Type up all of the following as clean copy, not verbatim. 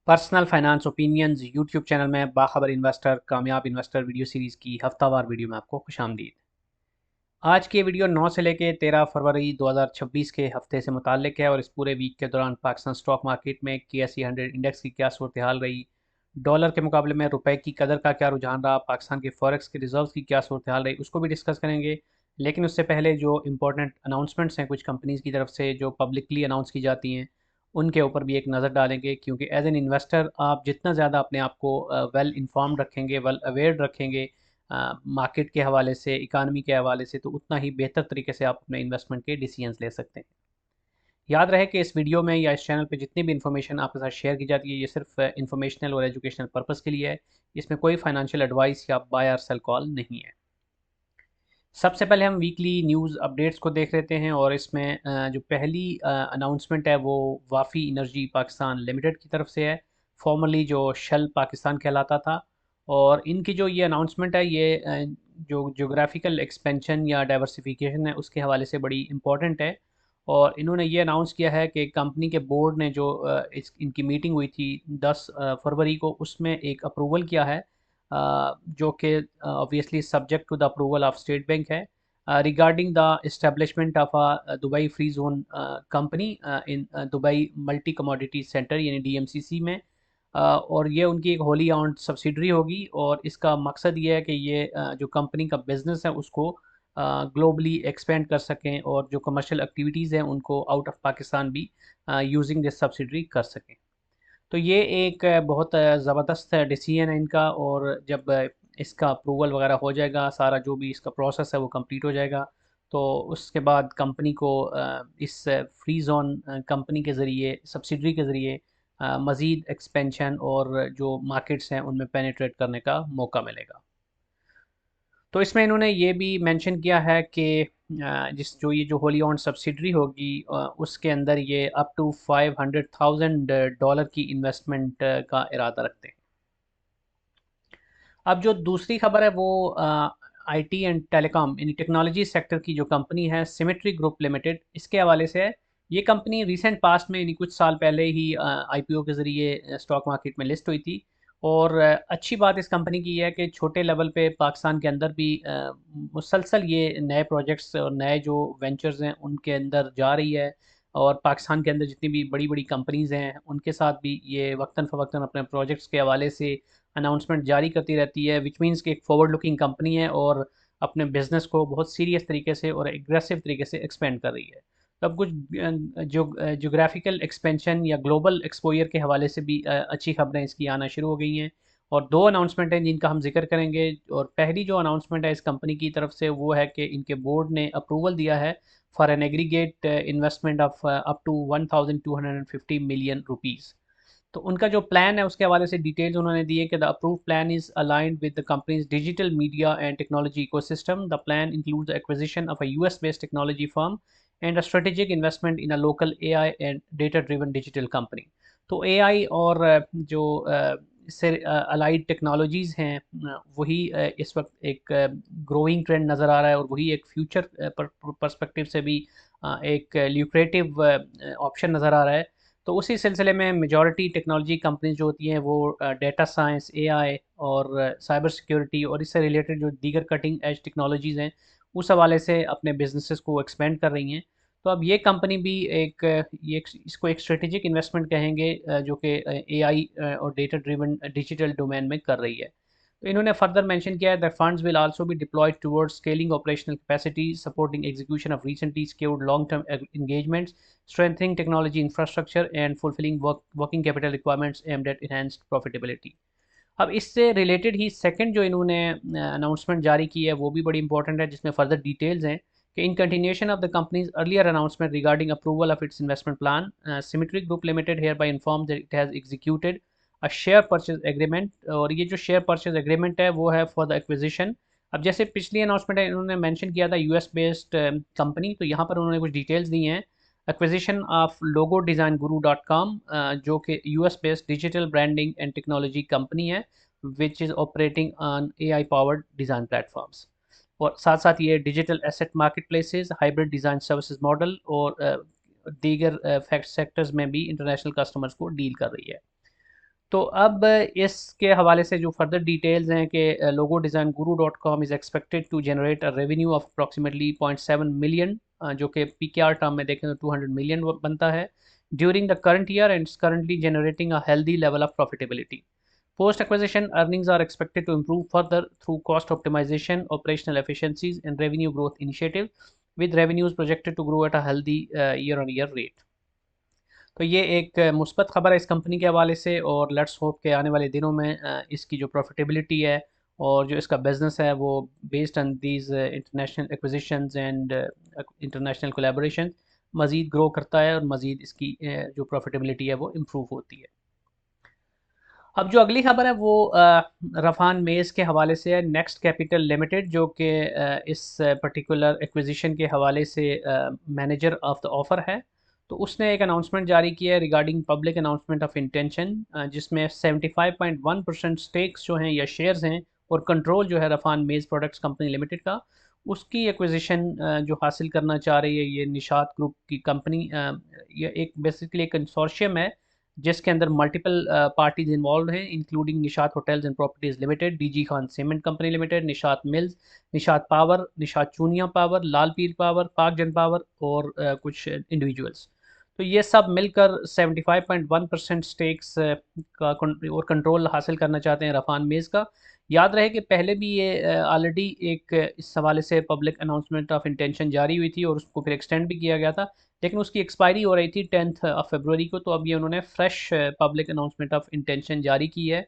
Personal finance opinions YouTube channel में बाखबर investor कामयाब investor video series की हफ्तावार वीडियो में आपको खुशामदीद। आज की वीडियो 9 से लेकर 13 फरवरी 2026 के हफ्ते से मुताल्लिक है और इस पूरे वीक के दौरान पाकिस्तान स्टॉक मार्केट में KSE 100 इंडेक्स की क्या सूरत हाल रही, डॉलर के मुकाबले में रुपए की कदर का क्या रुझान रहा, पाकिस्तान के फॉरेक्स के रिजर्व की क्या सूरत हाल रही, उसको भी डिस्कस करेंगे। लेकिन उससे पहले जो इंपॉर्टेंट अनाउंसमेंट्स हैं कुछ कंपनीज़ की तरफ से जो पब्लिकली अनाउंस की जाती हैं उनके ऊपर भी एक नज़र डालेंगे, क्योंकि एज एन इन्वेस्टर आप जितना ज़्यादा अपने आप को वेल इन्फॉर्म्ड रखेंगे, वेल अवेयर रखेंगे मार्केट के हवाले से, इकानमी के हवाले से, तो उतना ही बेहतर तरीके से आप अपने इन्वेस्टमेंट के डिसीजंस ले सकते हैं। याद रहे कि इस वीडियो में या इस चैनल पे जितनी भी इन्फॉर्मेशन आपके साथ शेयर की जाती है ये सिर्फ इन्फॉर्मेशनल और एजुकेशनल पर्पस के लिए है। इसमें कोई फाइनेंशियल एडवाइस या बाय और सेल कॉल नहीं है। सबसे पहले हम वीकली न्यूज़ अपडेट्स को देख लेते हैं और इसमें जो पहली अनाउंसमेंट है वो वाफ़ी एनर्जी पाकिस्तान लिमिटेड की तरफ से है, फॉर्मली जो शेल पाकिस्तान कहलाता था। और इनकी जो ये अनाउंसमेंट है ये जो जोग्राफिकल एक्सपेंशन या डाइवर्सिफिकेशन है उसके हवाले से बड़ी इंपॉर्टेंट है। और इन्होंने ये अनाउंस किया है कि कंपनी के बोर्ड ने जो इनकी मीटिंग हुई थी 10 फरवरी को, उसमें एक अप्रूवल किया है जो कि obviously subject to the approval of State Bank है, regarding the establishment of a Dubai free zone company in Dubai multi commodity centre यानी DMCC में। और ये उनकी एक होली ऑन्ड सब्सिडरी होगी और इसका मकसद ये है कि ये जो कंपनी का बिजनेस है उसको ग्लोबली एक्सपेंड कर सकें और जो कमर्शियल एक्टिविटीज़ हैं उनको आउट ऑफ पाकिस्तान भी यूजिंग दिस सब्सिडरी कर सकें। तो ये एक बहुत ज़बरदस्त डिसीजन है इनका। और जब इसका अप्रूवल वगैरह हो जाएगा, सारा जो भी इसका प्रोसेस है वो कंप्लीट हो जाएगा, तो उसके बाद कंपनी को इस फ्री जोन कंपनी के ज़रिए, सब्सिडरी के ज़रिए मज़ीद एक्सपेंशन और जो मार्केट्स हैं उनमें पेनिट्रेट करने का मौका मिलेगा। तो इसमें इन्होंने ये भी मेंशन किया है कि जिस जो ये जो होली ऑन सब्सिडरी होगी उसके अंदर ये अप टू $500,000 की इन्वेस्टमेंट का इरादा रखते हैं। अब जो दूसरी खबर है वो IT एंड टेलीकॉम यानी टेक्नोलॉजी सेक्टर की जो कंपनी है सिमेट्री ग्रुप लिमिटेड, इसके हवाले से है। ये कंपनी रिसेंट पास्ट में यानी कुछ साल पहले ही IPO के ज़रिए स्टॉक मार्केट में लिस्ट हुई थी। और अच्छी बात इस कंपनी की है कि छोटे लेवल पे पाकिस्तान के अंदर भी मुसलसल ये नए प्रोजेक्ट्स और नए जो वेंचर्स हैं उनके अंदर जा रही है। और पाकिस्तान के अंदर जितनी भी बड़ी बड़ी कंपनीज़ हैं उनके साथ भी ये वक्तन फ़वक्तन अपने प्रोजेक्ट्स के हवाले से अनाउंसमेंट जारी करती रहती है, विच मीन्स कि एक फॉरवर्ड लुकिंग कंपनी है और अपने बिजनेस को बहुत सीरियस तरीके से और एग्रेसिव तरीके से एक्सपेंड कर रही है। तो अब कुछ जोग्राफिकल एक्सपेंशन या ग्लोबल एक्सपोजर के हवाले से भी अच्छी खबरें इसकी आना शुरू हो गई हैं। और दो अनाउंसमेंट हैं जिनका हम जिक्र करेंगे। और पहली जो अनाउंसमेंट है इस कंपनी की तरफ से वो है कि इनके बोर्ड ने अप्रूवल दिया है for an aggregate investment of up to 1250 million rupees. तो उनका जो प्लान है उसके हवाले से डिटेल्स उन्होंने दिए कि the approve plan is aligned with the companies digital media and technology ecosystem. The plan includes acquisition of a US based technology firm and a strategic investment in a local AI and data driven digital company. तो AI और जो इससे allied technologies हैं वही इस वक्त एक growing trend नज़र आ रहा है और वही एक फ्यूचर पर्सपेक्टिव से भी एक ल्यूक्रेटिव ऑप्शन नज़र आ रहा है। तो उसी सिलसिले में मेजॉरिटी टेक्नोलॉजी कंपनीज जो होती हैं वो डेटा साइंस, AI और साइबर सिक्योरिटी और इससे रिलेटेड जो दीगर कटिंग एज टेक्नोलॉजीज़ हैं उस हवाले से अपने बिजनेसेस को एक्सपेंड कर रही हैं। तो अब ये कंपनी भी इसको एक स्ट्रेटेजिक इन्वेस्टमेंट कहेंगे जो कि AI और डेटा ड्रिवन डिजिटल डोमेन में कर रही है। तो इन्होंने फर्दर मेंशन किया है that funds will also be diploid towards scaling operational capacity, supporting execution of recently स्क्योर्ड long term engagements, strengthening technology infrastructure and fulfilling working capital requirements aimed at enhanced profitability। अब इससे related ही second जो इन्होंने announcement जारी की है वो भी बड़ी इंपॉर्टेंट है, जिसमें फर्दर डिटेल्स हैं कि in continuation of the company's earlier announcement regarding approval of its investment plan, Symmetry Group Limited hereby inform that it has executed a share purchase agreement. और ये जो शेयर परचेज एग्रीमेंट है वो है for the acquisition. अब जैसे पिछली announcement है इन्होंने मेंशन किया था US बेस्ड कंपनी, तो यहाँ पर उन्होंने कुछ डिटेल्स दी हैं। Acquisition of logo design guru .com जो कि US based digital branding and technology company है which is operating on AI powered design platforms. और साथ साथ ये digital asset marketplaces, hybrid design services model और दीगर फैक्ट सेक्टर्स में भी इंटरनेशनल कस्टमर्स को डील कर रही है। तो अब इसके हवाले से जो फर्दर डिटेल्स हैं कि logo design guru.com is expected to generate a revenue of approximately 0.7 million, जो कि पीकेआर टर्म में देखें तो 200 मिलियन बनता है during the current year and it's currently generating a healthy level of profitability. Post acquisition earnings are expected to improve further through cost optimization, operational efficiencies, and revenue growth initiative, with revenues projected to grow at a healthy year-on-year rate. तो ये एक मुस्बत खबर है इस company के हवाले से, और लेट्स होप के आने वाले दिनों में इसकी जो प्रॉफिटेबिलिटी है और जो इसका बिजनेस है वो based on these international acquisitions and international collaboration मज़ीद ग्रो करता है और मज़ीद इसकी जो प्रॉफिटेबिलिटी है वो इम्प्रूव होती है. अब जो अगली खबर है वो रफान मेज़ के हवाले से है. नेक्स्ट कैपिटल लिमिटेड जो कि इस पर्टिकुलर एक्विजिशन के हवाले से मैनेजर ऑफ द ऑफ़र है, तो उसने एक अनाउंसमेंट जारी किया है regarding public announcement of intention, जिसमें 75.1% स्टेक्स जो हैं या शेयर्स हैं और कंट्रोल जो है रफान मेज़ प्रोडक्ट्स कंपनी लिमिटेड का, उसकी एक्विजिशन जो हासिल करना चाह रही है ये निशात ग्रुप की कंपनी. ये एक बेसिकली एक कंसोर्शियम है जिसके अंदर मल्टीपल पार्टीज इन्वॉल्व हैं, including Nishat hotels and properties limited, DG Khan cement company limited, Nishat mills, Nishat power, Nishat Chunian power, Lal Pir power, पाक जन पावर और कुछ इंडिविजुअल्स. तो ये सब मिलकर 75.1% स्टेक्स का और कंट्रोल हासिल करना चाहते हैं रफान मेज़ का. याद रहे कि पहले भी ये ऑलरेडी एक इस हवाले से पब्लिक अनाउंसमेंट ऑफ इंटेंशन जारी हुई थी और उसको फिर एक्सटेंड भी किया गया था, लेकिन उसकी एक्सपायरी हो रही थी 10 फरवरी को. तो अब ये उन्होंने fresh public announcement of intention जारी की है,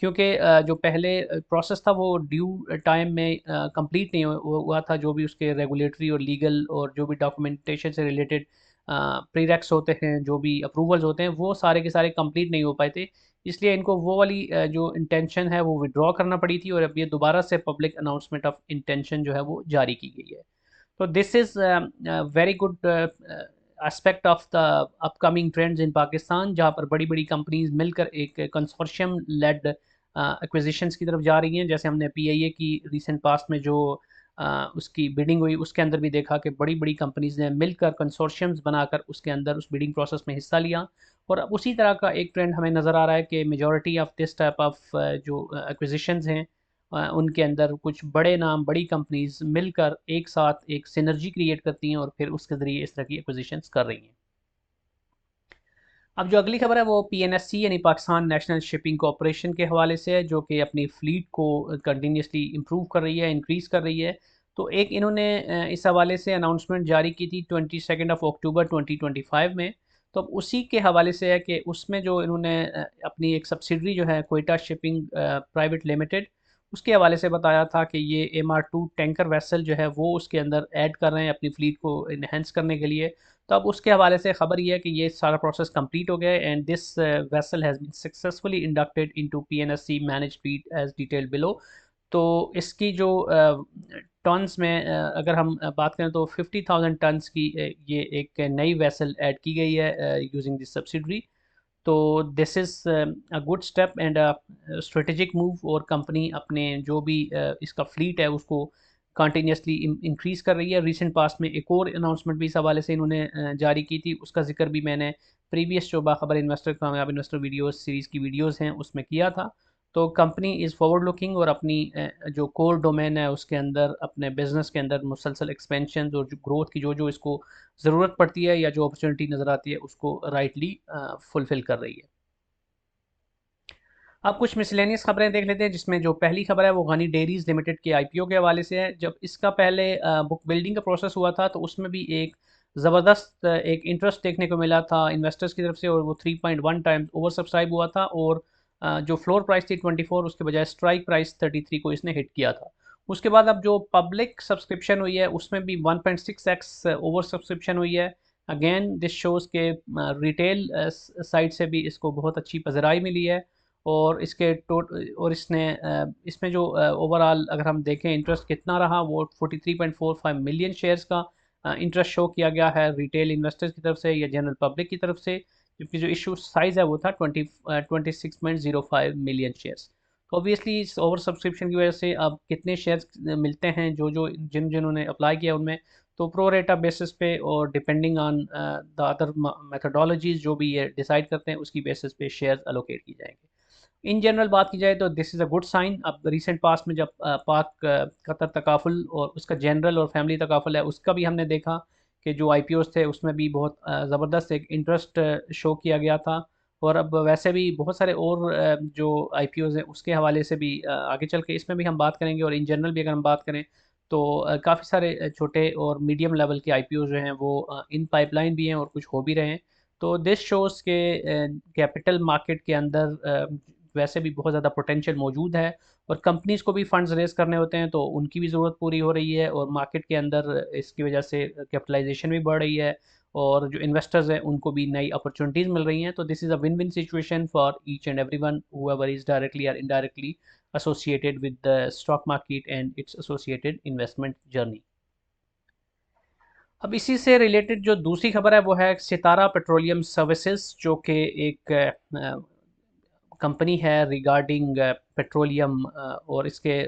क्योंकि जो पहले प्रोसेस था वो ड्यू टाइम में कंप्लीट नहीं हुआ था. जो भी उसके रेगुलेटरी और लीगल और जो भी डॉक्यूमेंटेशन से रिलेटेड प्रीरेक्स होते हैं, जो भी अप्रूवल्स होते हैं, वो सारे के सारे कंप्लीट नहीं हो पाए थे. इसलिए इनको वो वाली जो इंटेंशन है वो विड्रॉ करना पड़ी थी और अब ये दोबारा से पब्लिक अनाउंसमेंट ऑफ इंटेंशन जो है वो जारी की गई है. So this is very good aspect of the upcoming trends in Pakistan, जहाँ पर बड़ी बड़ी कंपनीज मिलकर एक कंसोर्शियम लेड एक्विजिशंस की तरफ जा रही हैं. जैसे हमने पीआईए की रिसेंट पास्ट में जो उसकी बिडिंग हुई उसके अंदर भी देखा कि बड़ी बड़ी कंपनीज ने मिलकर कंसोर्शियम्स बनाकर उसके अंदर उस बिडिंग प्रोसेस में हिस्सा लिया. और अब उसी तरह का एक ट्रेंड हमें नज़र आ रहा है कि majority of this type of जो एक्विजिशंस हैं उनके अंदर कुछ बड़े नाम, बड़ी कंपनीज मिलकर एक साथ एक सिनर्जी क्रिएट करती हैं और फिर उसके ज़रिए इस तरह की एक्विजिशंस कर रही हैं. अब जो अगली खबर है वो पीएनएससी यानी पाकिस्तान नेशनल शिपिंग कॉरपोरेशन के हवाले से है, जो कि अपनी फ़्लीट को कंटिन्यूसली इम्प्रूव कर रही है, इंक्रीज़ कर रही है. तो एक इन्होंने इस हवाले से अनाउंसमेंट जारी की थी 22 अक्टूबर 2025 में. तो अब उसी के हवाले से है कि उसमें जो इन्होंने अपनी एक सब्सिडरी जो है कोयटा शिपिंग प्राइवेट लिमिटेड, उसके हवाले से बताया था कि ये MR2 टैंकर वेसल जो है वो उसके अंदर ऐड कर रहे हैं अपनी फ़्लीट को इन्हेंस करने के लिए. तो अब उसके हवाले से ख़बर ये है कि ये सारा प्रोसेस कंप्लीट हो गया है and this vessel has been successfully inducted into PNSC manage fleet as detailed below. तो इसकी जो टन्स में अगर हम बात करें तो 50,000 टन्स की ये एक नई वेसल ऐड की गई है यूजिंग दिस सब्सिडरी. तो this is a good step and a strategic move, और कंपनी अपने जो भी इसका फ्लीट है उसको कंटिन्यूसली इंक्रीज़ कर रही है. रिसेंट पास्ट में एक और अनाउंसमेंट भी इस हवाले से इन्होंने जारी की थी, उसका जिक्र भी मैंने प्रीवियस जो बाखबर इन्वेस्टर कामयाब इन्वेस्टर वीडियोस सीरीज़ की वीडियोस हैं उसमें किया था. तो कंपनी इज़ फॉरवर्ड लुकिंग और अपनी जो कोर डोमेन है उसके अंदर अपने बिजनेस के अंदर मुसलसल एक्सपेंशन और जो ग्रोथ की जो जो इसको ज़रूरत पड़ती है या जो अपॉर्चुनिटी नज़र आती है उसको राइटली फुलफ़िल कर रही है. अब कुछ मिसलेनियस खबरें देख लेते हैं, जिसमें जो पहली खबर है वो गनी डेयरीज लिमिटेड के आईपीओ के हवाले से है. जब इसका पहले बुक बिल्डिंग का प्रोसेस हुआ था तो उसमें भी एक ज़बरदस्त एक इंटरेस्ट देखने को मिला था इन्वेस्टर्स की तरफ से, और वो 3.1 टाइम्स ओवर सब्सक्राइब हुआ था. और जो फ्लोर प्राइस थी 24, उसके बजाय स्ट्राइक प्राइस 33 को इसने हिट किया था. उसके बाद अब जो पब्लिक सब्सक्रिप्शन हुई है उसमें भी 1.6x ओवर सब्सक्रिप्शन हुई है. अगेन दिस शोज़ के रिटेल साइड से भी इसको बहुत अच्छी पजराई मिली है. और इसके और इसने इसमें जो ओवरऑल अगर हम देखें इंटरेस्ट कितना रहा, वो 43.45 मिलियन शेयर्स का इंटरेस्ट शो किया गया है रिटेल इन्वेस्टर्स की तरफ से या जनरल पब्लिक की तरफ से, जबकि जो इशू साइज़ है वो था 26.05 मिलियन शेयर्स. तो ऑब्वियसली इस ओवर सब्सक्रिप्शन की वजह से अब कितने शेयर्स मिलते हैं जो जो जिन्होंने अप्लाई किया उनमें, तो प्रो रेटा बेसिस पे और depending on the other methodologies जो भी ये डिसाइड करते हैं उसकी बेसिस पे शेयर्स अलोकेट की जाएंगे. इन जनरल बात की जाए तो this is a good sign. अब रिसेंट पास्ट में जब पाक कतर तकाफुल और उसका जनरल और फैमिली तकाफुल है उसका भी हमने देखा कि जो आईपीओस थे उसमें भी बहुत ज़बरदस्त एक इंटरेस्ट शो किया गया था। और अब वैसे भी बहुत सारे और जो आईपीओस हैं उसके हवाले से भी आगे चल के इसमें भी हम बात करेंगे। और इन जनरल भी अगर हम बात करें तो काफ़ी सारे छोटे और मीडियम लेवल के आईपीओ जो हैं वो इन पाइपलाइन भी हैं और कुछ हो भी रहे हैं। तो दिस शोज़ के कैपिटल मार्केट के अंदर वैसे भी बहुत ज़्यादा पोटेंशियल मौजूद है। और कंपनीज़ को भी फंड्स रेज़ करने होते हैं तो उनकी भी ज़रूरत पूरी हो रही है और मार्केट के अंदर इसकी वजह से कैपिटलाइजेशन भी बढ़ रही है और जो इन्वेस्टर्स हैं उनको भी नई अपॉर्चुनिटीज़ मिल रही हैं। तो this is a win win situation for each and everyone whoever is directly और indirectly associated with the stock market and its associated investment journey। अब इसी से रिलेटेड जो दूसरी खबर है वो है सितारा पेट्रोलियम सर्विसेज, जो कि एक कंपनी है रिगार्डिंग पेट्रोलियम और इसके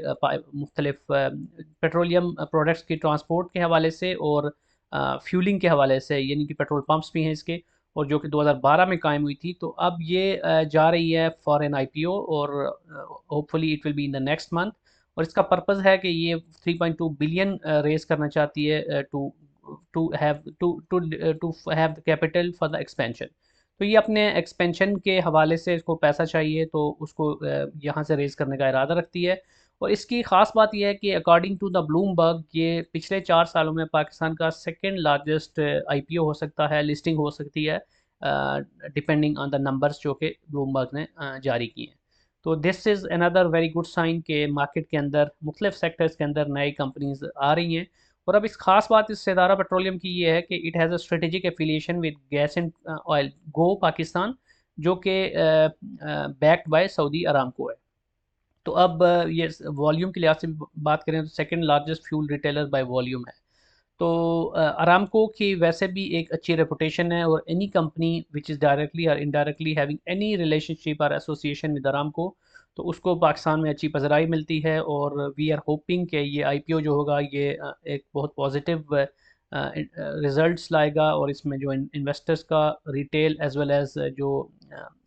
मुख्तलिफ पेट्रोलियम प्रोडक्ट्स की ट्रांसपोर्ट के हवाले से और फ्यूलिंग के हवाले से, यानी कि पेट्रोल पंप्स भी हैं इसके, और जो कि 2012 में कायम हुई थी। तो अब ये जा रही है फॉर एन आईपीओ और hopefully it will be in the next month. और इसका पर्पज़ है कि ये 3.2 बिलियन रेज करना चाहती है to to have to have the capital for the expansion. तो ये अपने एक्सपेंशन के हवाले से इसको पैसा चाहिए तो उसको यहाँ से रेज़ करने का इरादा रखती है। और इसकी ख़ास बात यह है कि अकॉर्डिंग टू द ब्लूमबर्ग ये पिछले 4 सालों में पाकिस्तान का सेकंड लार्जेस्ट आईपीओ हो सकता है, लिस्टिंग हो सकती है, डिपेंडिंग ऑन द नंबर्स जो कि ब्लूमबर्ग ने जारी किए हैं। तो this is another very good sign के मार्केट के अंदर मुख्तलिफ सेक्टर्स के अंदर नई कंपनीज आ रही हैं। और अब इस खास बात इस सितारा पेट्रोलियम की ये है कि it has a strategic affiliation with gas and oil GO Pakistan, जो कि बैक्ड बाय सऊदी अरामको है। तो अब ये वॉल्यूम के लिहाज से भी बात करें तो second largest fuel retailer by volume है। तो अरामको की वैसे भी एक अच्छी रेपुटेशन है और any company which is directly और इनडायरेक्टली हैविंग एनी रिलेशनशिप और एसोसिएशन विद अरामको, तो उसको पाकिस्तान में अच्छी पजराई मिलती है। और वी आर होपिंग कि ये आईपीओ जो होगा ये एक बहुत पॉजिटिव रिजल्ट्स लाएगा और इसमें जो इन्वेस्टर्स का रिटेल एज वेल एज जो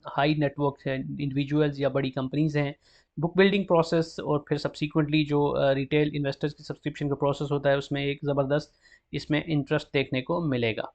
हाई नेटवर्क हैं इंडिविजुअल्स या बड़ी कंपनीज़ हैं, बुक बिल्डिंग प्रोसेस और फिर सब्सिक्वेंटली जो रिटेल इन्वेस्टर्स की सब्सक्रिप्शन का प्रोसेस होता है उसमें एक ज़बरदस्त इसमें इंटरेस्ट देखने को मिलेगा।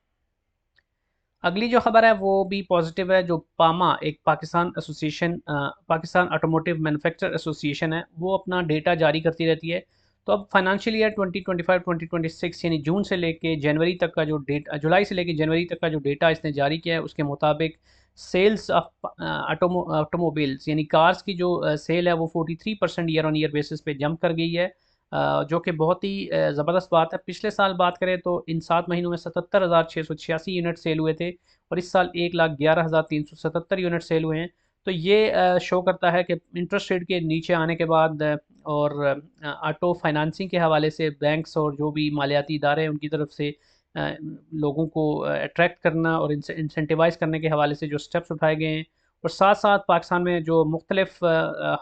अगली जो खबर है वो भी पॉजिटिव है। जो पामा एक Pakistan association Pakistan automotive manufacture association है, वो अपना डेटा जारी करती रहती है। तो अब फाइनेंशियल ईयर 2025-2026 यानी जून से लेके जनवरी तक का जो डेटा, जुलाई से लेके जनवरी तक का जो डेटा इसने जारी किया है उसके मुताबिक सेल्स ऑफ ऑटोमोबाइल्स यानी कार्स की जो सेल है वो 43% ईयर ऑन ईयर बेसिस पे जंप कर गई है, जो कि बहुत ही ज़बरदस्त बात है। पिछले साल बात करें तो इन 7 महीनों में 77,686 यूनिट सेल हुए थे और इस साल 1,11,377 यूनिट सेल हुए हैं। तो ये शो करता है कि इंटरेस्ट रेट के नीचे आने के बाद और ऑटो फाइनेंसिंग के हवाले से बैंक्स और जो भी मालियाती इदारे हैं उनकी तरफ से लोगों को अट्रैक्ट करना और इंसेंटिवाइज करने के हवाले से जो स्टेप्स उठाए गए हैं, और साथ साथ पाकिस्तान में जो मुख्तलिफ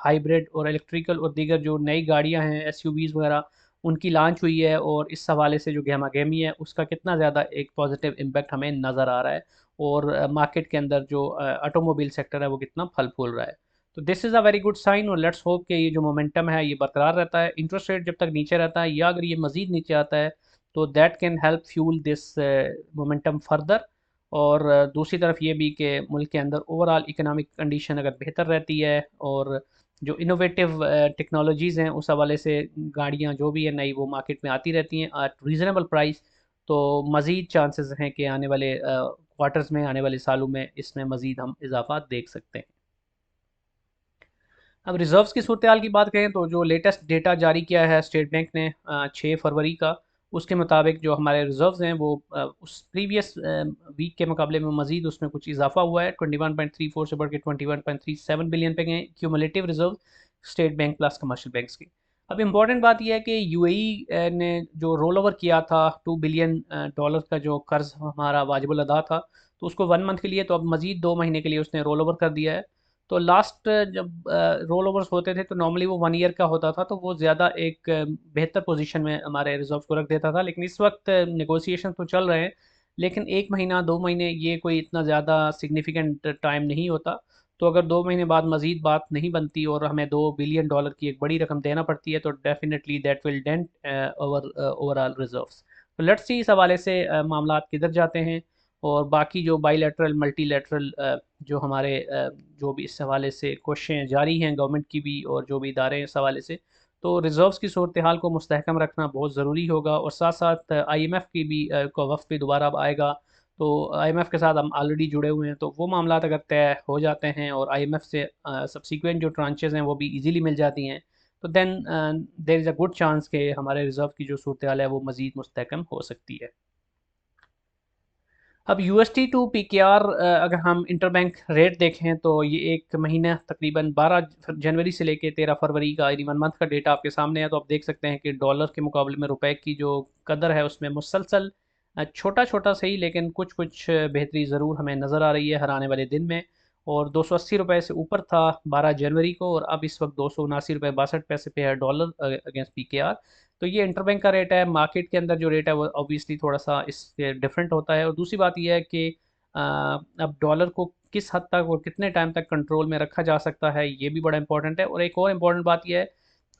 हाइब्रिड और इलेक्ट्रिकल और दीगर जो नई गाड़ियाँ हैं एसयूवीज़ वगैरह उनकी लॉन्च हुई है, और इस हवाले से जो गहमा गहमी है उसका कितना ज़्यादा एक पॉजिटिव इम्पैक्ट हमें नज़र आ रहा है और मार्केट के अंदर जो ऑटोमोबाइल सेक्टर है वो कितना फल फूल रहा है। तो this is a very good sign और लेट्स होप कि ये जो मोमेंटम है ये बरकरार रहता है। इंटरेस्ट रेट जब तक नीचे रहता है या अगर ये मज़ीद नीचे आता है तो that can help fuel this momentum further. और दूसरी तरफ ये भी कि मुल्क के अंदर ओवरऑल इकोनॉमिक कंडीशन अगर बेहतर रहती है और जो इनोवेटिव टेक्नोलॉजीज़ हैं उस हवाले से गाड़ियाँ जो भी है नई वो मार्केट में आती रहती हैं एट रीज़नेबल प्राइस, तो मज़ीद चांसेस हैं कि आने वाले क्वार्टर्स में, आने वाले सालों में इसमें मज़ीद हम इजाफा देख सकते हैं। अब रिज़र्व्स की सूरत हाल की बात करें तो जो लेटेस्ट डेटा जारी किया है स्टेट बैंक ने 6 फरवरी का, उसके मुताबिक जो हमारे रिज़र्व्स हैं वो उस प्रीवियस वीक के मुकाबले में मज़ीद उसमें कुछ इजाफा हुआ है। 21.34 से बढ़ के 21.37 बिलियन पे गए cumulative reserve state bank plus commercial banks की। अब इम्पॉर्टेंट बात यह है कि यूएई ने जो रोल ओवर किया था $2 बिलियन का जो कर्ज़ हमारा वाजिबुल अदा था, तो उसको 1 मंथ के लिए, तो अब मज़ीद 2 महीने के लिए उसने रोल ओवर कर दिया है। तो लास्ट जब रोल ओवर्स होते थे तो नॉर्मली वो 1 ईयर का होता था, तो वो ज़्यादा एक बेहतर पोजीशन में हमारे रिजर्व को रख देता था। लेकिन इस वक्त नेगोशिएशन तो चल रहे हैं, लेकिन 1 महीना 2 महीने ये कोई इतना ज़्यादा सिग्निफिकेंट टाइम नहीं होता। तो अगर 2 महीने बाद मज़ीद बात नहीं बनती और हमें $2 बिलियन की एक बड़ी रकम देना पड़ती है तो definitely that will dent overall reserves. तो लेट्स सी इस हवाले से मामलात किधर जाते हैं, और बाकी जो बाईलैटरल मल्टीलैटरल जो हमारे जो भी इस हवाले से कोशिशें जारी हैं गवर्नमेंट की भी और जो भी इदारे हैं इस हवाले से, तो रिजर्व्स की सूरत हाल को मुस्तहकम रखना बहुत ज़रूरी होगा। और साथ साथ IMF की भी को वक्त भी दोबारा अब आएगा, तो IMF के साथ हम ऑलरेडी जुड़े हुए हैं, तो वो मामलात अगर तय हो जाते हैं और IMF से सब्सिक्वेंट जो ट्रांचेज़ हैं वो भी इजीली मिल जाती हैं, तो then there is a good chance कि हमारे रिज़र्व की जो सूरत हाल है वो मज़ीद मुस्तहकम हो सकती है। अब USD टू PKR अगर हम इंटरबैंक रेट देखें तो ये एक महीना तकरीबन 12 जनवरी से लेके 13 फरवरी का यानी 1 मंथ का डेटा आपके सामने है, तो आप देख सकते हैं कि डॉलर के मुकाबले में रुपए की जो कदर है उसमें मुसलसल छोटा छोटा सही लेकिन कुछ कुछ बेहतरी ज़रूर हमें नज़र आ रही है हर आने वाले दिन में। और 280 रुपये से ऊपर था 12 जनवरी को, और अब इस वक्त 279 रुपये 62 पैसे पे है डॉलर अगेंस्ट PKR। तो ये इंटरबैंक का रेट है। मार्केट के अंदर जो रेट है वो ऑब्वियसली थोड़ा सा इससे डिफरेंट होता है। और दूसरी बात यह है कि अब डॉलर को किस हद तक और कितने टाइम तक कंट्रोल में रखा जा सकता है ये भी बड़ा इंपॉर्टेंट है। और एक और इम्पॉर्टेंट बात यह है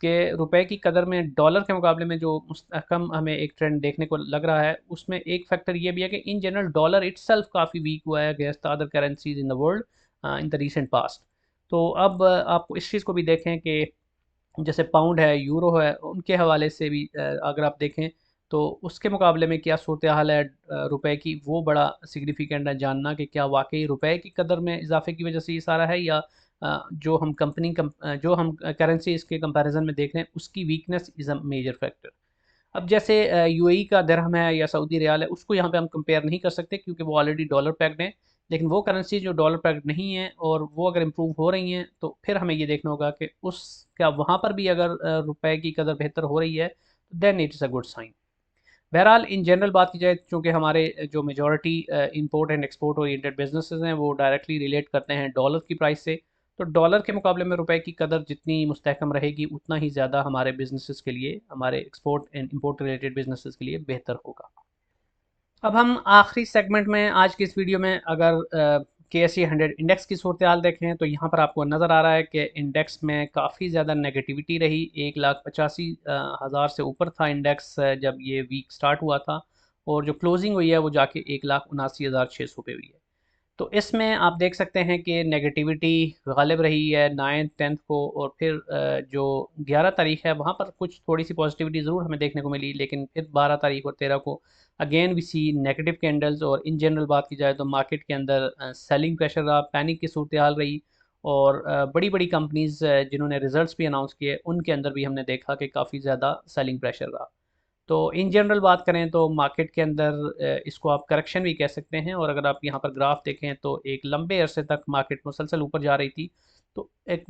कि रुपए की कदर में डॉलर के मुकाबले में जो मुस्तहकम हमें एक ट्रेंड देखने को लग रहा है, उसमें एक फैक्टर ये भी है कि इन जनरल डॉलर इटसेल्फ काफ़ी वीक हुआ है against other currencies in the world in the recent past. तो अब आपको इस चीज़ को भी देखें कि जैसे पाउंड है, यूरो है, उनके हवाले से भी अगर आप देखें तो उसके मुकाबले में क्या सूरत हाल है रुपए की, वो बड़ा सिग्निफिकेंट है जानना कि क्या वाकई रुपए की कदर में इजाफे की वजह से ये सारा है, या जो हम करेंसी इसके कंपैरिजन में देख रहे हैं उसकी weakness is a major factor. अब जैसे UAE का दिरहम है या सऊदी रियाल है, उसको यहाँ पे हम कंपेयर नहीं कर सकते क्योंकि वो ऑलरेडी डॉलर पैक्ड है। लेकिन वो करेंसी जो डॉलर पैक्ड नहीं है और वो अगर इम्प्रूव हो रही हैं तो फिर हमें ये देखना होगा कि उस क्या वहाँ पर भी अगर रुपए की कदर बेहतर हो रही है तो then it is a good sign. बहरहाल इन जनरल बात की जाए, चूँकि हमारे जो majority import and export oriented businesses हैं वो डायरेक्टली रिलेट करते हैं डॉलर की प्राइस से, तो डॉलर के मुकाबले में रुपए की कदर जितनी मुस्तहकम रहेगी उतना ही ज़्यादा हमारे बिजनेसेस के लिए, हमारे export and import related businesses के लिए बेहतर होगा। अब हम आखिरी सेगमेंट में आज की इस वीडियो में अगर KSE 100 इंडेक्स की सूरत हाल देखें तो यहाँ पर आपको नज़र आ रहा है कि इंडेक्स में काफ़ी ज़्यादा नेगेटिविटी रही। 1,85,000 से ऊपर था इंडेक्स जब ये वीक स्टार्ट हुआ था, और जो क्लोजिंग हुई है वो जाके 1,79,600 पे हुई है। तो इसमें आप देख सकते हैं कि नेगेटिविटी गालिब रही है 9th 10th को, और फिर जो 11 तारीख है वहाँ पर कुछ थोड़ी सी पॉजिटिविटी ज़रूर हमें देखने को मिली, लेकिन फिर 12 तारीख और 13 को again we see negative candles. और इन जनरल बात की जाए तो मार्केट के अंदर सेलिंग प्रेशर रहा, पैनिक की सूरत हाल रही, और बड़ी बड़ी कंपनीज जिन्होंने रिजल्ट्स भी अनाउंस किए उनके अंदर भी हमने देखा कि काफ़ी ज़्यादा सेलिंग प्रेशर रहा। तो इन जनरल बात करें तो मार्केट के अंदर इसको आप करेक्शन भी कह सकते हैं। और अगर आप यहाँ पर ग्राफ देखें तो एक लंबे अरसे तक मार्केट मुसलसल ऊपर जा रही थी, तो एक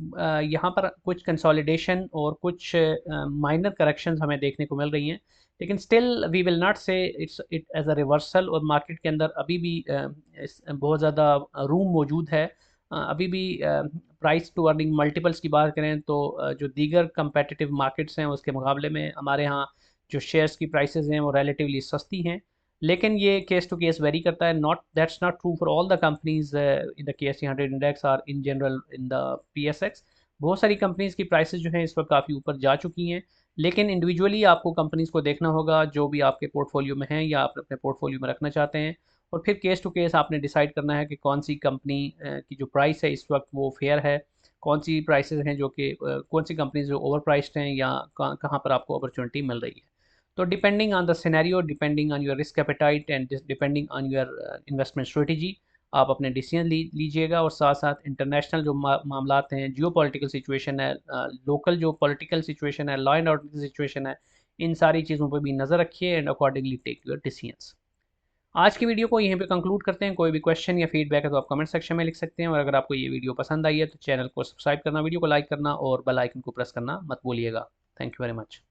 यहाँ पर कुछ कंसोलिडेशन और कुछ माइनर करेक्शंस हमें देखने को मिल रही हैं, लेकिन still we will not say it's it as a reversal. और मार्केट के अंदर अभी भी बहुत ज़्यादा रूम मौजूद है। अभी भी प्राइस टू अर्निंग मल्टीपल्स की बात करें तो जो दीगर कंपेटिटिव मार्केट्स हैं उसके मुकाबले में हमारे यहाँ जो शेयर्स की प्राइसेस हैं वो रिलेटिवली सस्ती हैं। लेकिन ये केस टू केस वेरी करता है, not that's not true for all the companies in the KSE 100 index और in general in the PSX। बहुत सारी कंपनीज की प्राइसेस जो हैं इस वक्त काफ़ी ऊपर जा चुकी हैं, लेकिन इंडिविजुअली आपको कंपनीज को देखना होगा जो भी आपके पोर्टफोलियो में हैं या आप अपने पोर्टफोलियो में रखना चाहते हैं, और फिर केस टू केस आपने डिसाइड करना है कि कौन सी कंपनी की जो प्राइस है इस वक्त वो फेयर है, कौन सी प्राइसेस हैं जो कि कौन सी कंपनीज जो ओवर प्राइस्ड हैं, या कहाँ पर आपको अपॉर्चुनिटी मिल रही है। तो depending on the scenario, depending on your risk appetite and depending on your investment strategy, आप अपने डिसीजन लीजिएगा। और साथ साथ इंटरनेशनल जो मामलात हैं, जियो पॉलिटिकल सिचुएशन है, लोकल जो पॉलिटिकल सिचुएशन है, लॉ एंड ऑर्डर की सिचुएशन है, इन सारी चीज़ों पर भी नज़र रखिए and accordingly take your decisions. आज की वीडियो को यहीं पे कंक्लूड करते हैं। कोई भी क्वेश्चन या फीडबैक है तो आप कमेंट सेक्शन में लिख सकते हैं, और अगर आपको ये वीडियो पसंद आई है तो चैनल को सब्सक्राइब करना, वीडियो को लाइक करना और बेल आइकन को प्रेस करना मत भूलिएगा। Thank you very much.